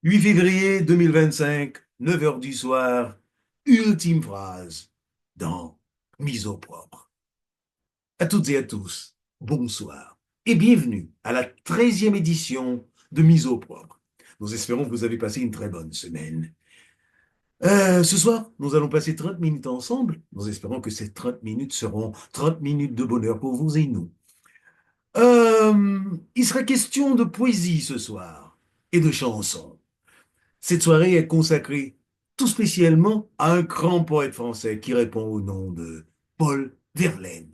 8 février 2025, 9 heures du soir, ultime phrase dans Mise au propre. À toutes et à tous, bonsoir et bienvenue à la 13e édition de Mise au propre. Nous espérons que vous avez passé une très bonne semaine. Ce soir, nous allons passer 30 minutes ensemble. Nous espérons que ces 30 minutes seront 30 minutes de bonheur pour vous et nous. Il sera question de poésie ce soir et de chansons. Cette soirée est consacrée tout spécialement à un grand poète français qui répond au nom de Paul Verlaine.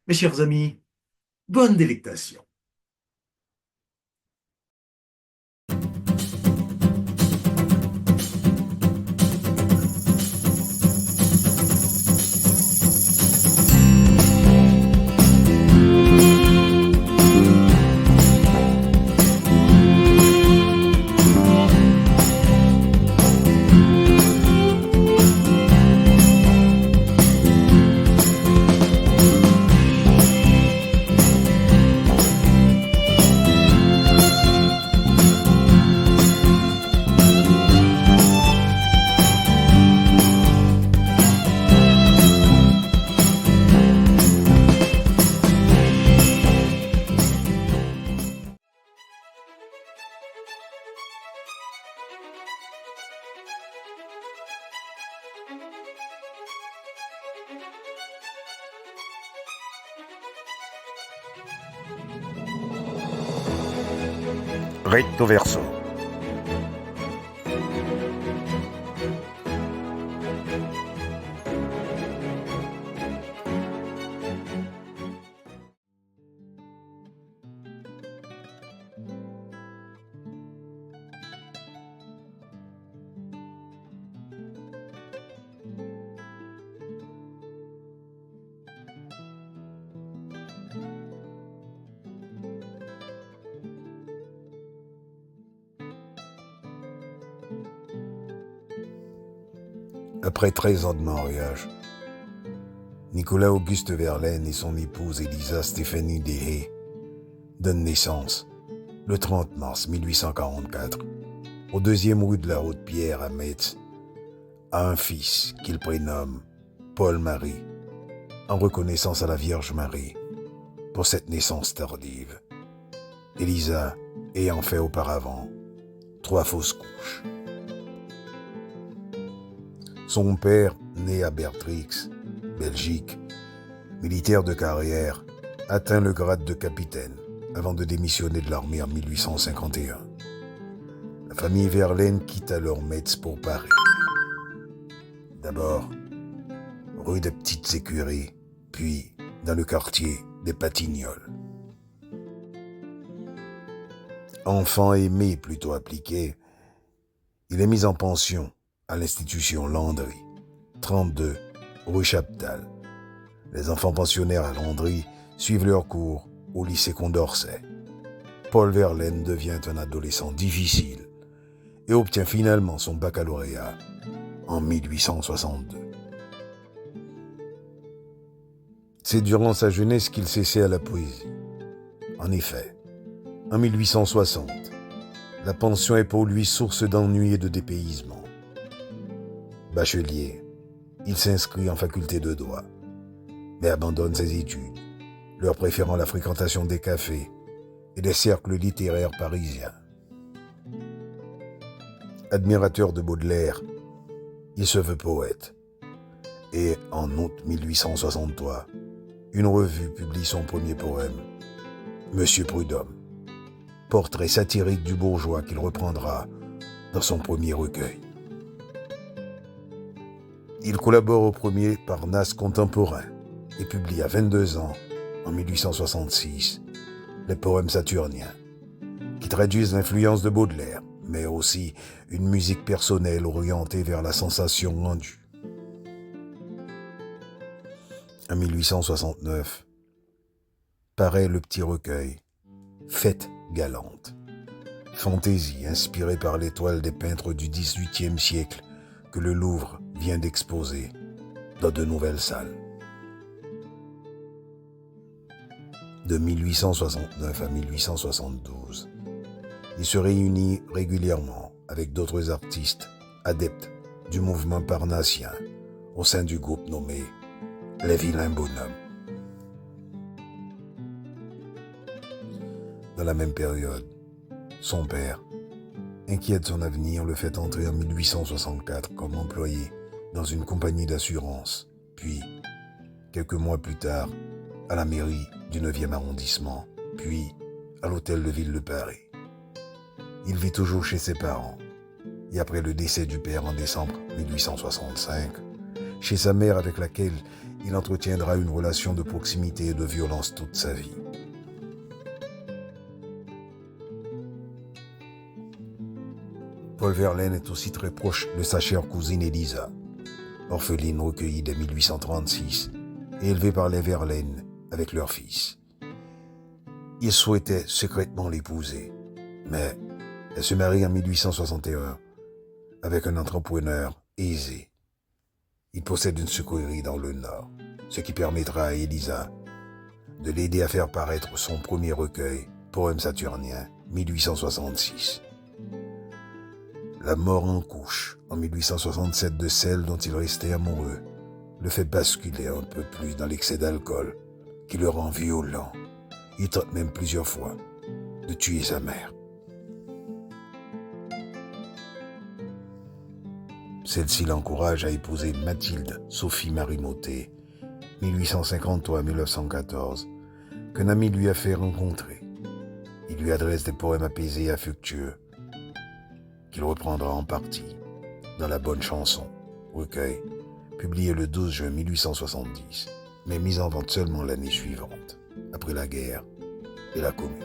Mes chers amis, bonne délectation. Recto verso. Après 13 ans de mariage, Nicolas-Auguste Verlaine et son épouse Elisa Stéphanie Deshaies donnent naissance, le 30 mars 1844, au 2e rue de la Haute-Pierre à Metz, à un fils qu'ils prénomment Paul-Marie, en reconnaissance à la Vierge Marie pour cette naissance tardive. Elisa ayant fait auparavant 3 fausses couches. Son père, né à Bertrix, Belgique, militaire de carrière, atteint le grade de capitaine avant de démissionner de l'armée en 1851. La famille Verlaine quitte alors Metz pour Paris. D'abord, rue des Petites Écuries, puis dans le quartier des Batignolles. Enfant aimé plutôt appliqué, il est mis en pension à l'institution Landry, 32 rue Chaptal. Les enfants pensionnaires à Landry suivent leurs cours au lycée Condorcet. Paul Verlaine devient un adolescent difficile et obtient finalement son baccalauréat en 1862. C'est durant sa jeunesse qu'il s'essaie à la poésie. En effet, en 1860, la pension est pour lui source d'ennui et de dépaysement. Bachelier, il s'inscrit en faculté de droit, mais abandonne ses études, leur préférant la fréquentation des cafés et des cercles littéraires parisiens. Admirateur de Baudelaire, il se veut poète. Et en août 1863, une revue publie son premier poème, Monsieur Prudhomme, portrait satirique du bourgeois qu'il reprendra dans son premier recueil. Il collabore au premier Parnasse contemporain et publie à 22 ans, en 1866, les poèmes saturniens, qui traduisent l'influence de Baudelaire, mais aussi une musique personnelle orientée vers la sensation rendue. En 1869, paraît le petit recueil Fête galante, fantaisie inspirée par l'étoile des peintres du XVIIIe siècle que le Louvre vient d'exposer dans de nouvelles salles. De 1869 à 1872, il se réunit régulièrement avec d'autres artistes adeptes du mouvement parnassien au sein du groupe nommé Les Vilains Bonhommes. Dans la même période, son père, inquiet de son avenir, le fait entrer en 1864 comme employé dans une compagnie d'assurance, puis, quelques mois plus tard, à la mairie du 9e arrondissement, puis à l'hôtel de ville de Paris. Il vit toujours chez ses parents, et après le décès du père en décembre 1865, chez sa mère avec laquelle il entretiendra une relation de proximité et de violence toute sa vie. Paul Verlaine est aussi très proche de sa chère cousine Elisa, orpheline recueillie dès 1836 et élevée par les Verlaine avec leur fils. Il souhaitait secrètement l'épouser, mais elle se marie en 1861 avec un entrepreneur aisé. Il possède une sucrerie dans le Nord, ce qui permettra à Elisa de l'aider à faire paraître son premier recueil, Poème saturnien, 1866. La mort en couche, en 1867, de celle dont il restait amoureux, le fait basculer un peu plus dans l'excès d'alcool, qui le rend violent. Il tente même plusieurs fois de tuer sa mère. Celle-ci l'encourage à épouser Mathilde Sophie Marie Mottet, 1853-1914, qu'un ami lui a fait rencontrer. Il lui adresse des poèmes apaisés et affectueux, qu'il reprendra en partie dans La Bonne Chanson, recueil, publié le 12 juin 1870, mais mis en vente seulement l'année suivante, après la guerre et la Commune.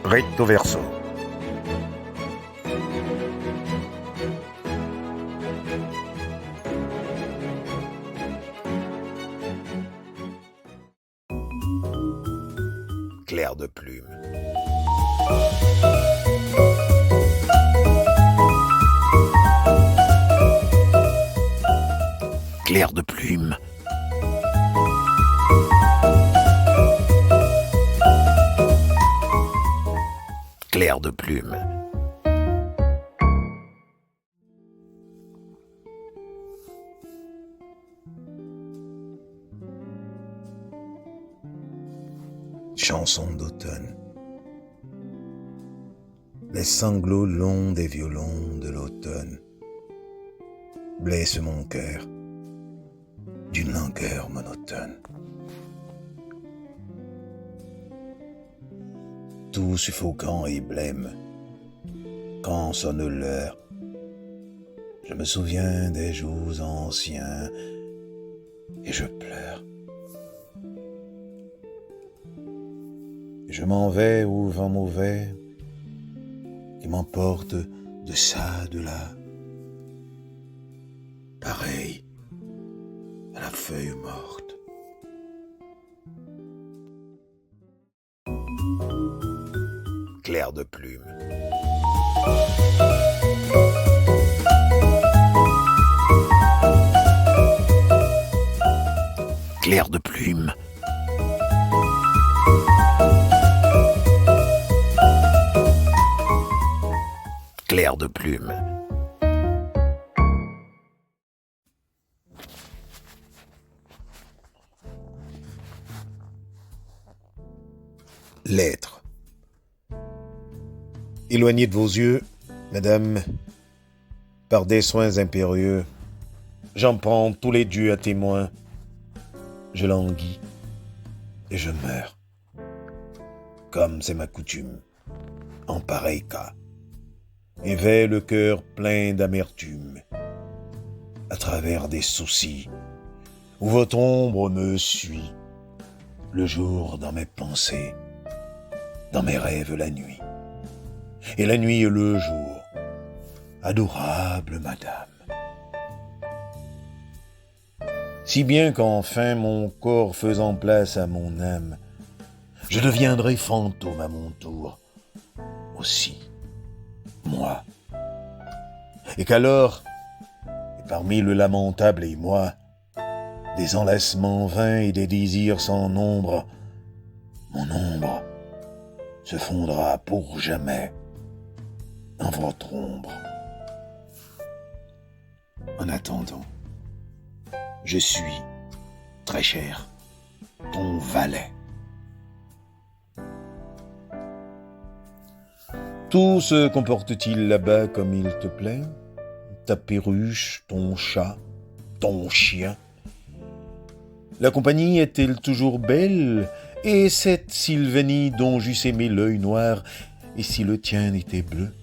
Recto verso. Clair de plume. Clair de plume. Clair de plume. Chanson d'automne. Les sanglots longs des violons de l'automne blessent mon cœur d'une langueur monotone. Tout suffocant et blême, quand sonne l'heure, je me souviens des jours anciens et je pleure. Je m'en vais au vent mauvais qui m'emporte de ça, de là, pareil à la feuille morte. Clair de plume. Clair de plume. Clair de plume. Lettre. Éloignez de vos yeux, madame, par des soins impérieux, j'en prends tous les dieux à témoin. Je languis et je meurs, comme c'est ma coutume, en pareil cas, et vais le cœur plein d'amertume, à travers des soucis, où votre ombre me suit, le jour dans mes pensées, dans mes rêves la nuit, et la nuit le jour, adorable madame. si bien qu'enfin mon corps faisant place à mon âme, je deviendrai fantôme à mon tour, aussi, moi. Et qu'alors, parmi le lamentable émoi, des enlacements vains et des désirs sans nombre, mon ombre se fondra pour jamais dans votre ombre. En attendant, je suis, très cher, ton valet. Tout se comporte-t-il là-bas comme il te plaît? Ta perruche, ton chat, ton chien? La compagnie est-elle toujours belle? Et cette Sylvanie dont j'eusse aimé l'œil noir, et si le tien était bleu,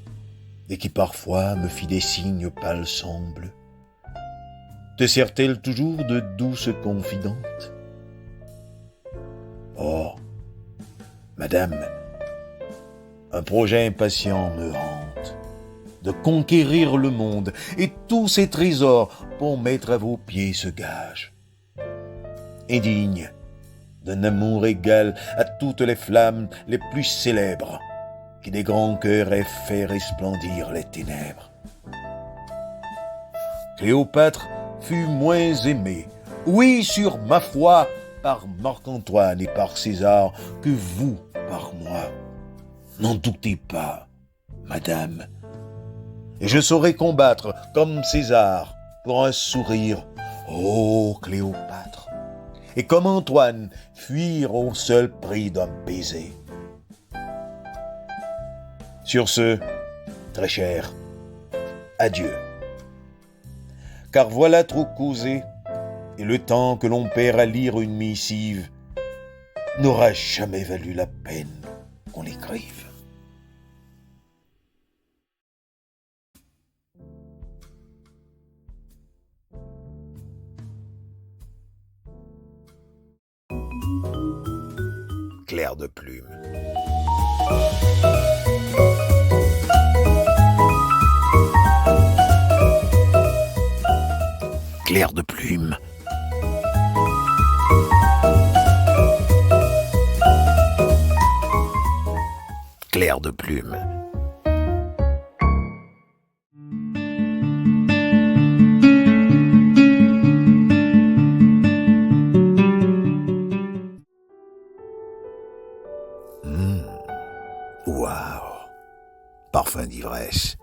et qui parfois me fit des signes palsambles, te sert-elle toujours de douce confidente? Oh, madame, un projet impatient me hante, de conquérir le monde et tous ses trésors pour mettre à vos pieds ce gage. Indigne d'un amour égal à toutes les flammes les plus célèbres qui des grands cœurs aient fait resplendir les ténèbres. Cléopâtre fut moins aimée, oui, sur ma foi, par Marc-Antoine et par César que vous par moi. N'en doutez pas, madame. Et je saurai combattre comme César pour un sourire, ô Cléopâtre, et comme Antoine fuir au seul prix d'un baiser. Sur ce, très cher, adieu. Car voilà trop causé, et le temps que l'on perd à lire une missive n'aura jamais valu la peine qu'on l'écrive. Clair de plume. Clair de plume. Clair de plume. Waouh, parfum d'ivresse.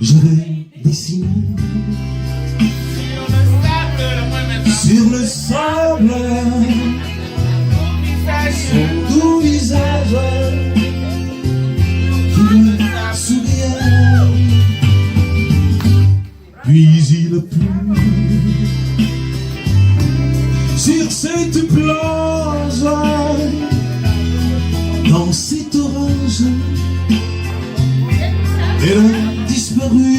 Je vais dessiner sur le sable son doux visage qui me souriait. Puis il plut sur cette plage, dans cet orage. Elle a disparu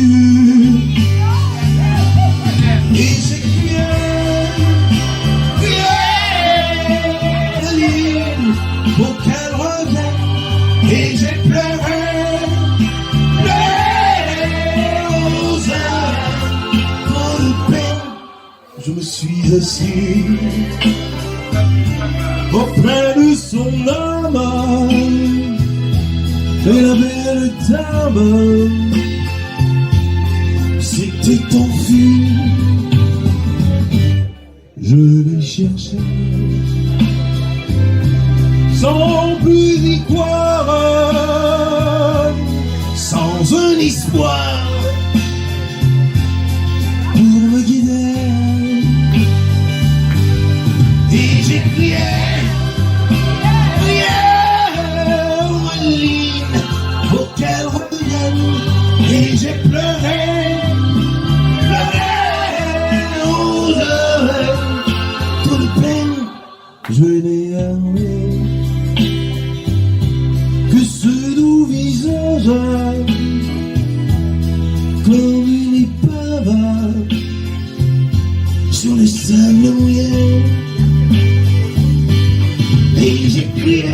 et j'ai crié la ligne pour qu'elle revienne, et j'ai pleuré aux heures trop de peine. Je me suis assis auprès de son âme, et la belle dame s'était enfuie. Je l'ai cherchée sans plus y croire, sans un espoir pour me guider. Et j'ai crié pour qu'elle revienne, et j'ai pleuré aux heures, toute peine je n'ai armé que ce doux visage comme une épave sur le sable mouillé. Et j'ai crié,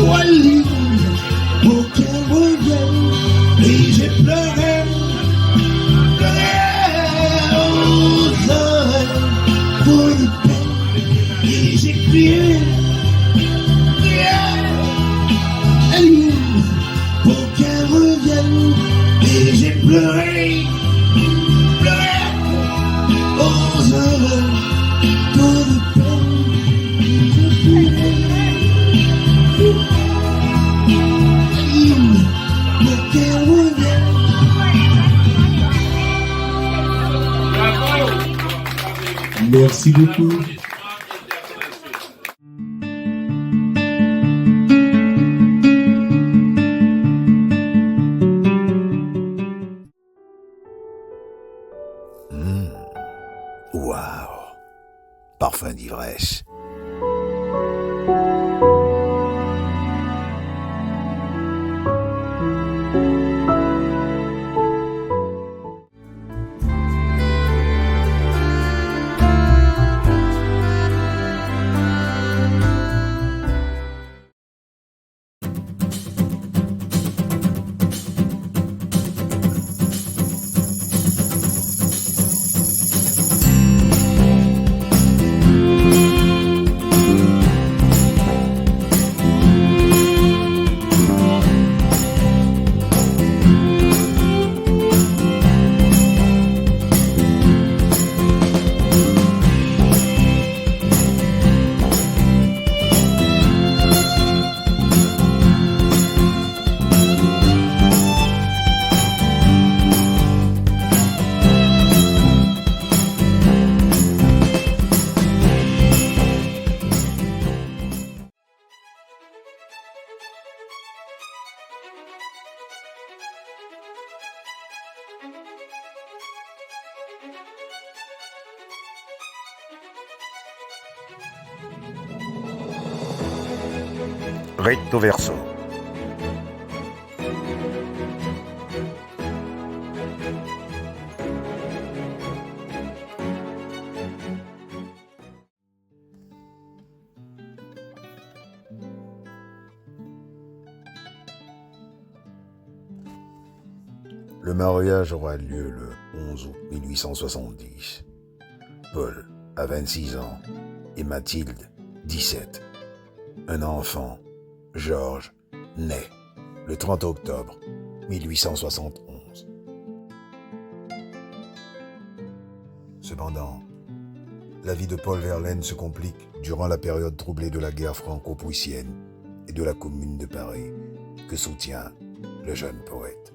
Wally, pour qu'elle revienne. Et j'ai pleuré, aux oreilles pour de peine. Et j'ai crié, Wally, pour qu'elle revienne. Et j'ai pleuré, aux oreilles pour de Merci beaucoup. Waouh! Parfum d'ivresse. Recto verso. Le mariage aura lieu le 11 août 1870. Paul a 26 ans et Mathilde 17. Un enfant, Georges, naît le 30 octobre 1871. Cependant, la vie de Paul Verlaine se complique durant la période troublée de la guerre franco-prussienne et de la Commune de Paris que soutient le jeune poète.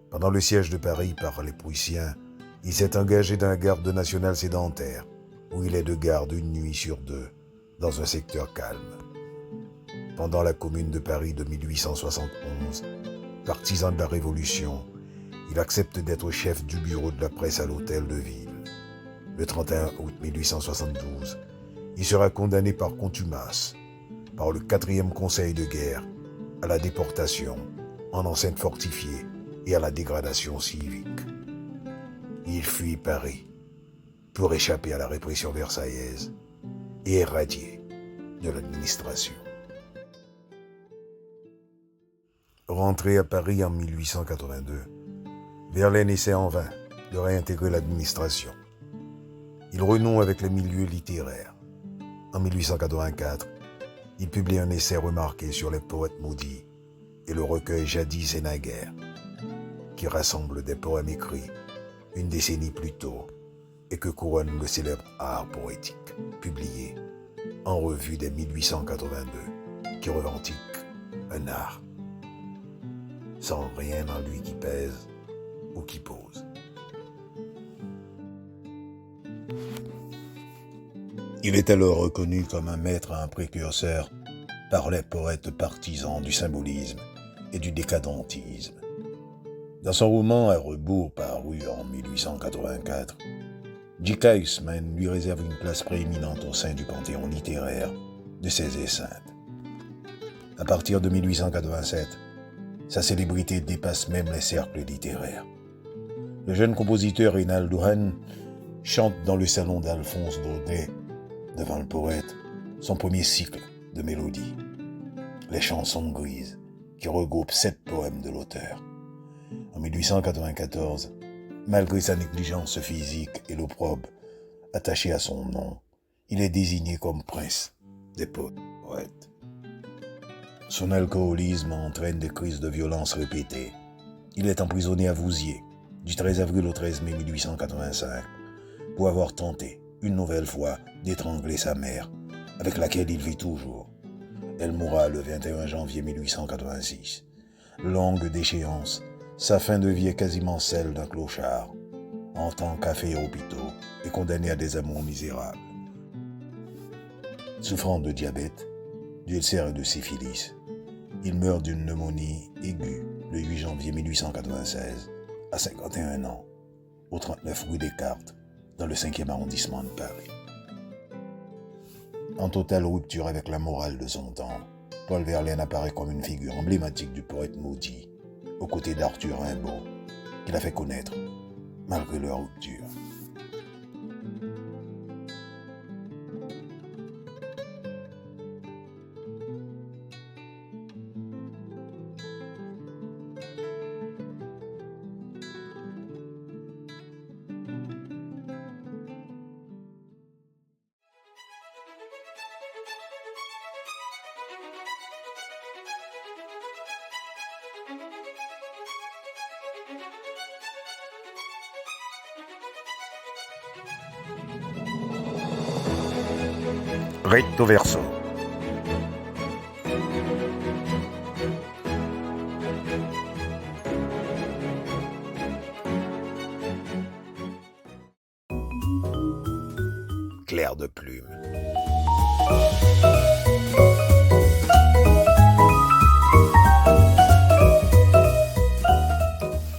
Pendant le siège de Paris par les Prussiens, il s'est engagé dans la garde nationale sédentaire, où il est de garde une nuit sur deux, dans un secteur calme. Pendant la Commune de Paris de 1871, partisan de la Révolution, il accepte d'être chef du bureau de la presse à l'Hôtel de Ville. Le 31 août 1872, il sera condamné par contumace, par le 4e Conseil de guerre, à la déportation en enceinte fortifiée et à la dégradation civique. Il fuit Paris pour échapper à la répression versaillaise et est radié de l'administration. Rentré à Paris en 1882, Verlaine essaie en vain de réintégrer l'administration. Il renoue avec les milieux littéraires. En 1884, il publie un essai remarqué sur les poètes maudits et le recueil Jadis et naguère, qui rassemble des poèmes écrits une décennie plus tôt et que couronne le célèbre art poétique, publié en revue dès 1882, qui revendique un art sans rien en lui qui pèse ou qui pose. Il est alors reconnu comme un maître et un précurseur par les poètes partisans du symbolisme et du décadentisme. Dans son roman À rebours paru en 1884, J.K. Huisman lui réserve une place prééminente au sein du panthéon littéraire de ses saintes. À partir de 1887, sa célébrité dépasse même les cercles littéraires. Le jeune compositeur Reynald Duhan chante dans le salon d'Alphonse Daudet, devant le poète, son premier cycle de mélodies, les chansons grises, qui regroupent 7 poèmes de l'auteur. En 1894, malgré sa négligence physique et l'opprobre attaché à son nom, il est désigné comme prince des poètes. Son alcoolisme entraîne des crises de violence répétées. Il est emprisonné à Vouziers du 13 avril au 13 mai 1885 pour avoir tenté, une nouvelle fois, d'étrangler sa mère, avec laquelle il vit toujours. Elle mourra le 21 janvier 1886. Longue déchéance, sa fin de vie est quasiment celle d'un clochard, en tant qu'affaire et hôpitaux et condamné à des amours misérables. Souffrant de diabète, d'ulcère et de syphilis, il meurt d'une pneumonie aiguë le 8 janvier 1896, à 51 ans, au 39 rue Descartes, dans le 5e arrondissement de Paris. En totale rupture avec la morale de son temps, Paul Verlaine apparaît comme une figure emblématique du poète maudit, aux côtés d'Arthur Rimbaud, qu'il a fait connaître malgré leur rupture. Recto verso. Clair de plume.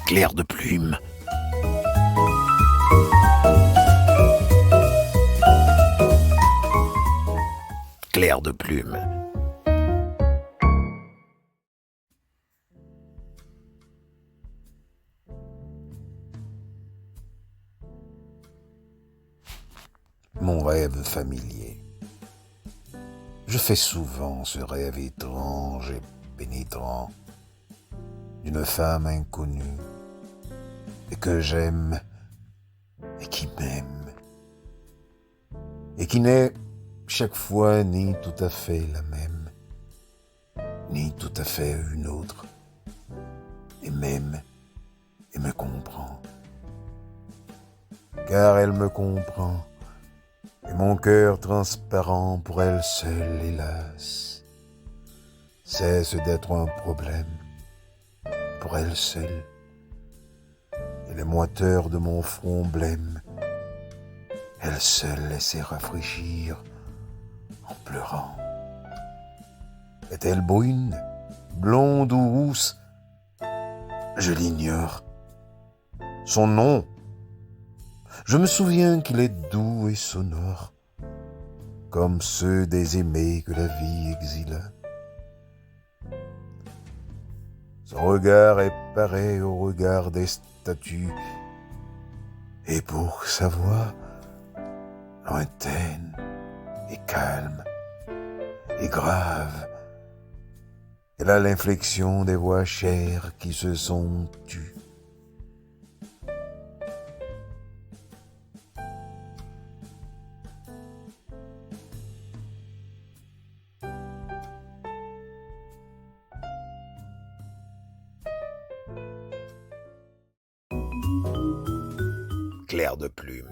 Clair de plume. Clair de plume. Mon rêve familier. Je fais souvent ce rêve étrange et pénétrant d'une femme inconnue et que j'aime et qui m'aime et qui n'est chaque fois ni tout à fait la même, ni tout à fait une autre, et m'aime et me comprend. Car elle me comprend, et mon cœur transparent pour elle seule, hélas, cesse d'être un problème pour elle seule, et les moiteurs de mon front blême, elle seule laissait rafraîchir en pleurant. Est-elle brune, blonde ou rousse? Je l'ignore. Son nom, je me souviens qu'il est doux et sonore, comme ceux des aimés que la vie exila. Son regard est pareil au regard des statues, et pour sa voix, lointaine et calme et grave, elle a l'inflexion des voix chères qui se sont tues. Clair de plume.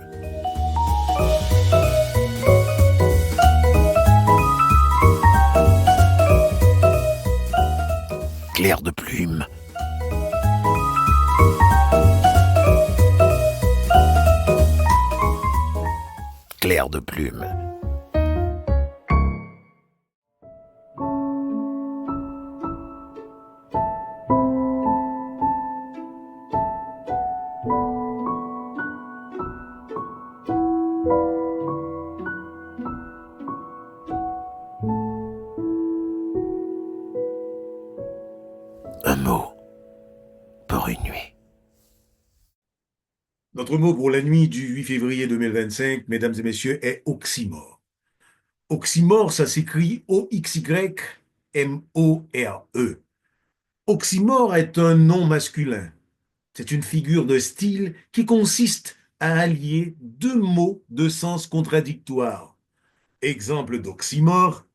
Clair de plume. Clair de plume. Notre mot pour la nuit du 8 février 2025, mesdames et messieurs, est oxymore. Oxymore, ça s'écrit O-X-Y-M-O-R-E. Oxymore est un nom masculin. C'est une figure de style qui consiste à allier deux mots de sens contradictoires. Exemple d'oxymore,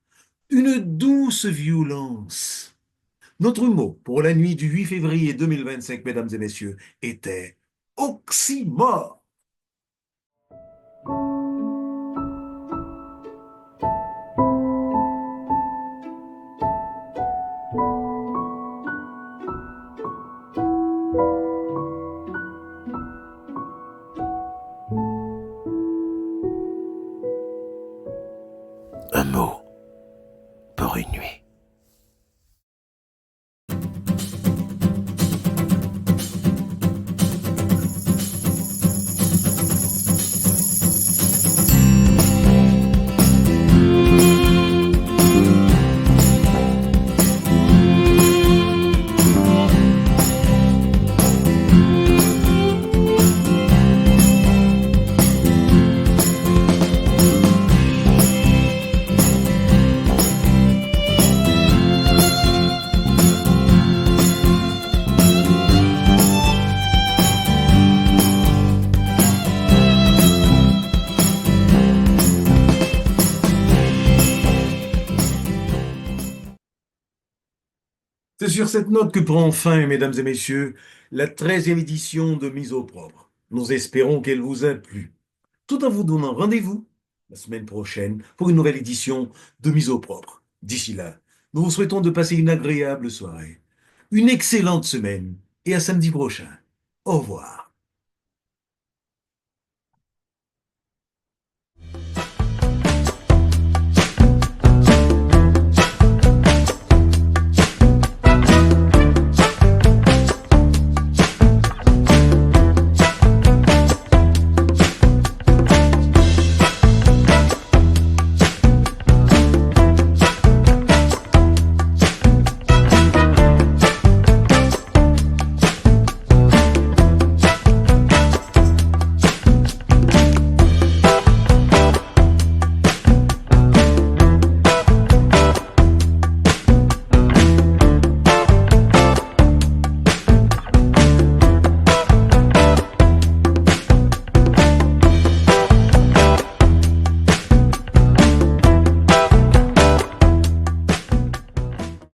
une douce violence. Notre mot pour la nuit du 8 février 2025, mesdames et messieurs, était oxymore. Un mot pour une nuit. C'est sur cette note que prend fin, mesdames et messieurs, la 13e édition de Mise au propre. Nous espérons qu'elle vous a plu, tout en vous donnant rendez-vous la semaine prochaine pour une nouvelle édition de Mise au propre. D'ici là, nous vous souhaitons de passer une agréable soirée, une excellente semaine et à samedi prochain. Au revoir.